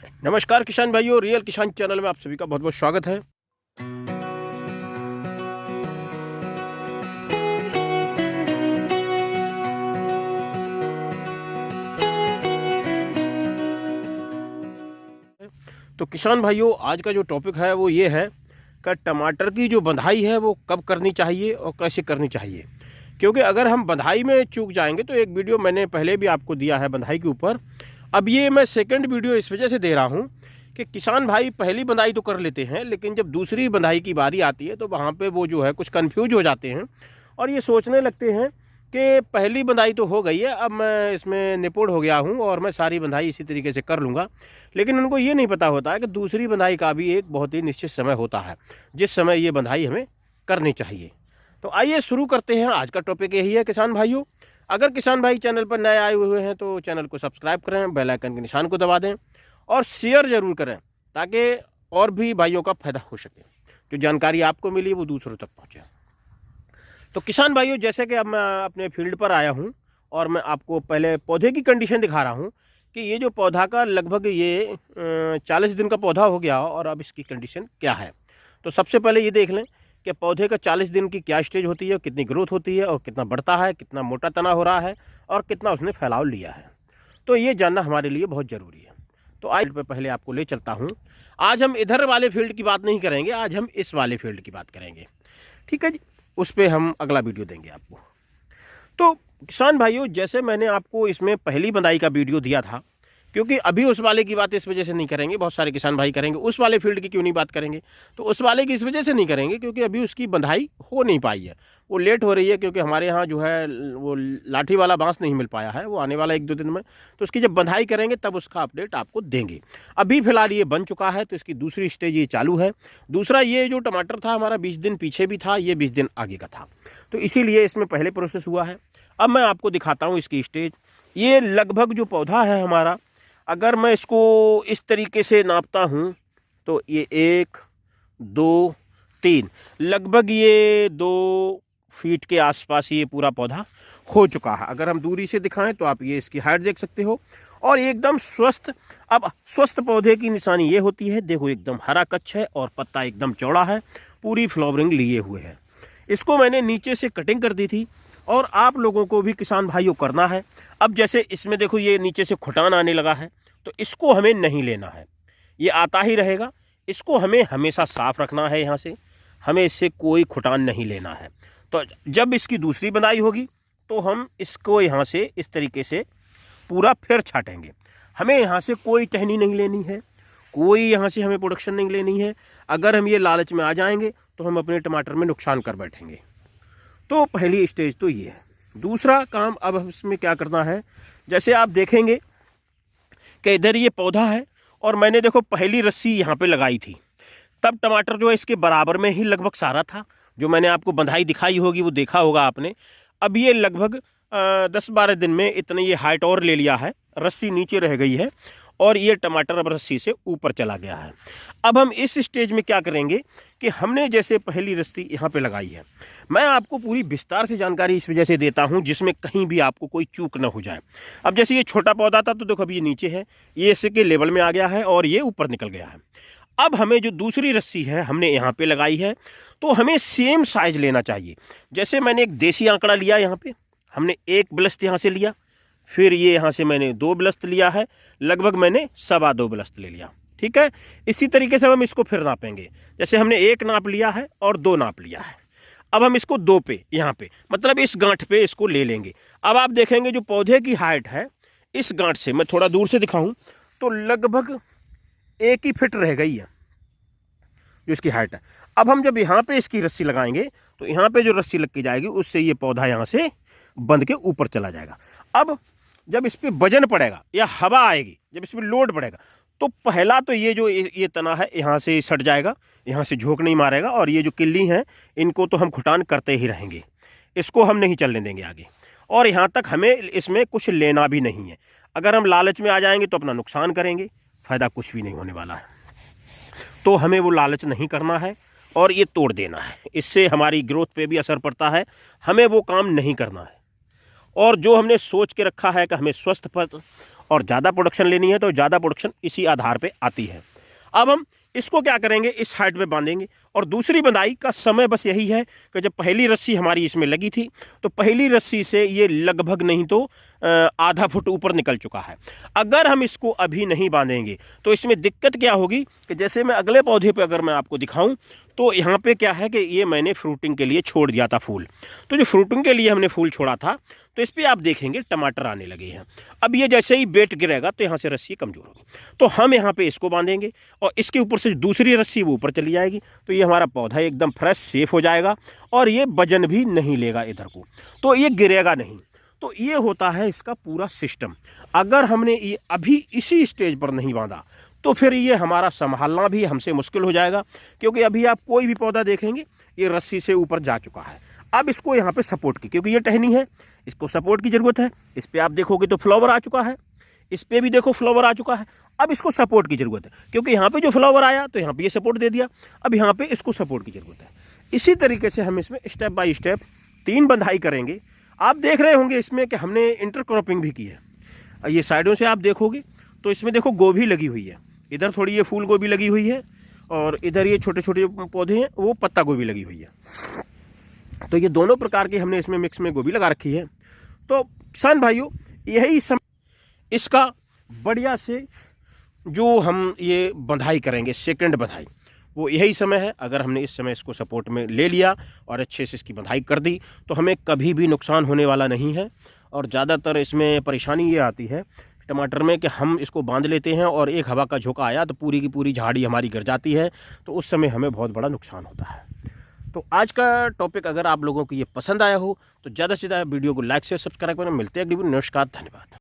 नमस्कार किसान भाइयों, रियल किसान चैनल में आप सभी का बहुत बहुत स्वागत है। तो किसान भाइयों, आज का जो टॉपिक है वो ये है कि टमाटर की जो बंधाई है वो कब करनी चाहिए और कैसे करनी चाहिए। क्योंकि अगर हम बंधाई में चूक जाएंगे तो एक वीडियो मैंने पहले भी आपको दिया है बंधाई के ऊपर। अब ये मैं सेकंड वीडियो इस वजह से दे रहा हूँ कि किसान भाई पहली बंधाई तो कर लेते हैं, लेकिन जब दूसरी बंधाई की बारी आती है तो वहाँ पे वो जो है कुछ कंफ्यूज हो जाते हैं और ये सोचने लगते हैं कि पहली बंधाई तो हो गई है, अब मैं इसमें निपुण हो गया हूँ और मैं सारी बंधाई इसी तरीके से कर लूँगा। लेकिन उनको ये नहीं पता होता है कि दूसरी बंधाई का भी एक बहुत ही निश्चित समय होता है जिस समय ये बंधाई हमें करनी चाहिए। तो आइए शुरू करते हैं। आज का टॉपिक यही है किसान भाइयों। अगर किसान भाई चैनल पर नए आए हुए हैं तो चैनल को सब्सक्राइब करें, बेल आइकन के निशान को दबा दें और शेयर ज़रूर करें ताकि और भी भाइयों का फायदा हो सके, जो जानकारी आपको मिली वो दूसरों तक पहुँचे। तो किसान भाइयों, जैसे कि अब मैं अपने फील्ड पर आया हूँ और मैं आपको पहले पौधे की कंडीशन दिखा रहा हूँ कि ये जो पौधा का लगभग ये 40 दिन का पौधा हो गया और अब इसकी कंडीशन क्या है। तो सबसे पहले ये देख लें कि पौधे का 40 दिन की क्या स्टेज होती है, कितनी ग्रोथ होती है और कितना बढ़ता है, कितना मोटा तना हो रहा है और कितना उसने फैलाव लिया है। तो ये जानना हमारे लिए बहुत ज़रूरी है। तो आज पे पहले आपको ले चलता हूँ। आज हम इधर वाले फील्ड की बात नहीं करेंगे, आज हम इस वाले फील्ड की बात करेंगे। ठीक है जी, उस पर हम अगला वीडियो देंगे आपको। तो किसान भाइयों, जैसे मैंने आपको इसमें पहली बंधाई का वीडियो दिया था, क्योंकि अभी उस वाले की बात इस वजह से नहीं करेंगे, बहुत सारे किसान भाई करेंगे उस वाले फील्ड की क्यों नहीं बात करेंगे, तो उस वाले की इस वजह से नहीं करेंगे क्योंकि अभी उसकी बंधाई हो नहीं पाई है, वो लेट हो रही है क्योंकि हमारे यहाँ जो है वो लाठी वाला बांस नहीं मिल पाया है, वो आने वाला 1-2 दिन में। तो उसकी जब बंधाई करेंगे तब उसका अपडेट आपको देंगे। अभी फिलहाल ये बन चुका है तो इसकी दूसरी स्टेज ये चालू है। दूसरा, ये जो टमाटर था हमारा 20 दिन पीछे भी था, ये 20 दिन आगे का था, तो इसीलिए इसमें पहले प्रोसेस हुआ है। अब मैं आपको दिखाता हूँ इसकी स्टेज। ये लगभग जो पौधा है हमारा, अगर मैं इसको इस तरीके से नापता हूँ तो ये 1, 2, 3, लगभग ये 2 फीट के आसपास ये पूरा पौधा हो चुका है। अगर हम दूरी से दिखाएं तो आप ये इसकी हाइट देख सकते हो और एकदम स्वस्थ। अब स्वस्थ पौधे की निशानी ये होती है, देखो एकदम हरा कच्छ है और पत्ता एकदम चौड़ा है, पूरी फ्लावरिंग लिए हुए है। इसको मैंने नीचे से कटिंग कर दी थी और आप लोगों को भी किसान भाइयों करना है। अब जैसे इसमें देखो ये नीचे से खुटान आने लगा है, तो इसको हमें नहीं लेना है, ये आता ही रहेगा। इसको हमें हमेशा साफ रखना है, यहाँ से हमें इससे कोई खुटान नहीं लेना है। तो जब इसकी दूसरी बंधाई होगी तो हम इसको यहाँ से इस तरीके से पूरा फिर छाटेंगे। हमें यहाँ से कोई टहनी नहीं लेनी है, कोई यहाँ से हमें प्रोडक्शन नहीं लेनी है। अगर हम ये लालच में आ जाएंगे तो हम अपने टमाटर में नुकसान कर बैठेंगे। तो पहली स्टेज तो ये है। दूसरा काम अब इसमें क्या करना है, जैसे आप देखेंगे कि इधर ये पौधा है और मैंने देखो पहली रस्सी यहाँ पे लगाई थी, तब टमाटर जो है इसके बराबर में ही लगभग सारा था। जो मैंने आपको बंधाई दिखाई होगी वो देखा होगा आपने। अब ये लगभग 10-12 दिन में इतने ये हाइट और ले लिया है, रस्सी नीचे रह गई है और ये टमाटर अब रस्सी से ऊपर चला गया है। अब हम इस स्टेज में क्या करेंगे कि हमने जैसे पहली रस्सी यहाँ पे लगाई है, मैं आपको पूरी विस्तार से जानकारी इस वजह से देता हूँ जिसमें कहीं भी आपको कोई चूक ना हो जाए। अब जैसे ये छोटा पौधा था तो देखो अभी ये नीचे है, ये इसके लेवल में आ गया है और ये ऊपर निकल गया है। अब हमें जो दूसरी रस्सी है हमने यहाँ पे लगाई है, तो हमें सेम साइज लेना चाहिए। जैसे मैंने एक देसी आंकड़ा लिया, यहाँ पे हमने 1 बलस्त यहाँ से लिया, फिर ये यहाँ से मैंने 2 बलस्त लिया है, लगभग मैंने 2.25 बलस्त ले लिया। ठीक है, इसी तरीके से हम इसको फिर नापेंगे। जैसे हमने 1 नाप लिया है और 2 नाप लिया है, अब हम इसको 2 पे यहाँ पे मतलब इस गांठ पे इसको ले लेंगे। अब आप देखेंगे जो पौधे की हाइट है इस गांठ से, मैं थोड़ा दूर से दिखाऊं तो लगभग 1 ही फीट रह गई है जो इसकी हाइट है। अब हम जब यहाँ पे इसकी रस्सी लगाएंगे तो यहाँ पे जो रस्सी लग के जाएगी उससे ये पौधा यहाँ से बंध के ऊपर चला जाएगा। अब जब इस पर वजन पड़ेगा या हवा आएगी, जब इस पर लोड पड़ेगा, तो पहला तो ये जो ये तना है यहाँ से सट जाएगा, यहाँ से झोंक नहीं मारेगा और ये जो किल्ली हैं इनको तो हम खुटान करते ही रहेंगे, इसको हम नहीं चलने देंगे आगे। और यहाँ तक हमें इसमें कुछ लेना भी नहीं है। अगर हम लालच में आ जाएंगे तो अपना नुकसान करेंगे, फ़ायदा कुछ भी नहीं होने वाला है। तो हमें वो लालच नहीं करना है और ये तोड़ देना है, इससे हमारी ग्रोथ पे भी असर पड़ता है, हमें वो काम नहीं करना है। और जो हमने सोच के रखा है कि हमें स्वस्थ फल और ज़्यादा प्रोडक्शन लेनी है तो ज़्यादा प्रोडक्शन इसी आधार पे आती है। अब हम इसको क्या करेंगे, इस हाइट पे बांधेंगे। और दूसरी बंधाई का समय बस यही है कि जब पहली रस्सी हमारी इसमें लगी थी तो पहली रस्सी से ये लगभग नहीं तो आधा फुट ऊपर निकल चुका है। अगर हम इसको अभी नहीं बांधेंगे तो इसमें दिक्कत क्या होगी कि जैसे मैं अगले पौधे पे अगर मैं आपको दिखाऊं तो यहाँ पे क्या है कि ये मैंने फ्रूटिंग के लिए छोड़ दिया था फूल। तो जो फ्रूटिंग के लिए हमने फूल छोड़ा था तो इस पर आप देखेंगे टमाटर आने लगे हैं। अब ये जैसे ही बेट गिरेगा तो यहाँ से रस्सी कमज़ोर होगी, तो हम यहाँ पे इसको बांधेंगे और इसके ऊपर से दूसरी रस्सी वो ऊपर चली जाएगी। तो ये हमारा पौधा एकदम फ्रेश सेफ हो जाएगा और ये वजन भी नहीं लेगा इधर को, तो ये गिरेगा नहीं। तो ये होता है इसका पूरा सिस्टम। अगर हमने ये अभी इसी स्टेज पर नहीं बांधा तो फिर ये हमारा संभालना भी हमसे मुश्किल हो जाएगा, क्योंकि अभी आप कोई भी पौधा देखेंगे ये रस्सी से ऊपर जा चुका है। अब इसको यहाँ पे सपोर्ट की, क्योंकि ये टहनी है, इसको सपोर्ट की ज़रूरत है। इस पर आप देखोगे तो फ्लावर आ चुका है, इस पर भी देखो फ्लावर आ चुका है। अब इसको सपोर्ट की ज़रूरत है, क्योंकि यहाँ पे जो फ्लावर आया तो यहाँ पे ये सपोर्ट दे दिया, अब यहाँ पे इसको सपोर्ट की ज़रूरत है। इसी तरीके से हम इसमें स्टेप बाय स्टेप 3 बंधाई करेंगे। आप देख रहे होंगे इसमें कि हमने इंटरक्रॉपिंग भी की है। ये साइडों से आप देखोगे तो इसमें देखो गोभी लगी हुई है, इधर थोड़ी ये फूल गोभी लगी हुई है और इधर ये छोटे छोटे पौधे हैं वो पत्ता गोभी लगी हुई है। तो ये दोनों प्रकार की हमने इसमें मिक्स में गोभी लगा रखी है। तो किसान भाइयों, यही समय इसका बढ़िया से जो हम ये बंधाई करेंगे, सेकंड बंधाई, वो यही समय है। अगर हमने इस समय इसको सपोर्ट में ले लिया और अच्छे से इसकी बंधाई कर दी तो हमें कभी भी नुकसान होने वाला नहीं है। और ज़्यादातर इसमें परेशानी ये आती है टमाटर में कि हम इसको बांध लेते हैं और एक हवा का झोंका आया तो पूरी की पूरी झाड़ी हमारी गिर जाती है, तो उस समय हमें बहुत बड़ा नुकसान होता है। तो आज का टॉपिक अगर आप लोगों को ये पसंद आया हो तो ज़्यादा से ज़्यादा वीडियो को लाइक से सब्सक्राइब करें। मिलते हैं अगली वीडियो। नमस्कार, धन्यवाद।